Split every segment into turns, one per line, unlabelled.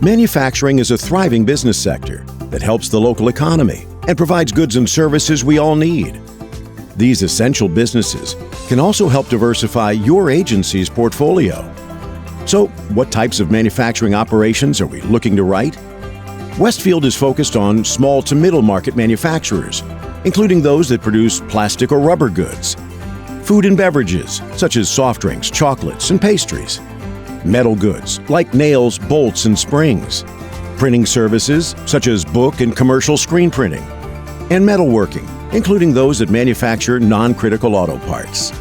Manufacturing is a thriving business sector that helps the local economy and provides goods and services we all need. These essential businesses can also help diversify your agency's portfolio. So, what types of manufacturing operations are we looking to write? Westfield is focused on small to middle market manufacturers, including those that produce plastic or rubber goods, food and beverages, such as soft drinks, chocolates, and pastries, metal goods, like nails, bolts, and springs, printing services, such as book and commercial screen printing, and metalworking, including those that manufacture non-critical auto parts.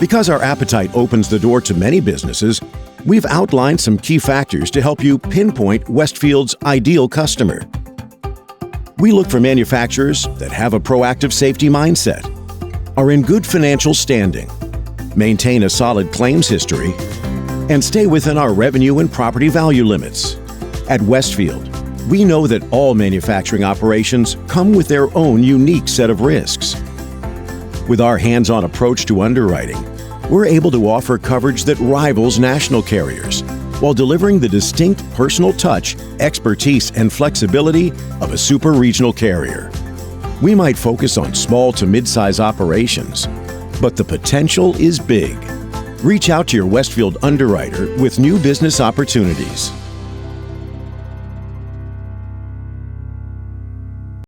Because our appetite opens the door to many businesses, we've outlined some key factors to help you pinpoint Westfield's ideal customer. We look for manufacturers that have a proactive safety mindset, are in good financial standing, maintain a solid claims history, and stay within our revenue and property value limits. At Westfield, we know that all manufacturing operations come with their own unique set of risks. With our hands-on approach to underwriting, we're able to offer coverage that rivals national carriers while delivering the distinct personal touch, expertise, and flexibility of a super regional carrier. We might focus on small to mid-size operations, but the potential is big. Reach out to your Westfield underwriter with new business opportunities.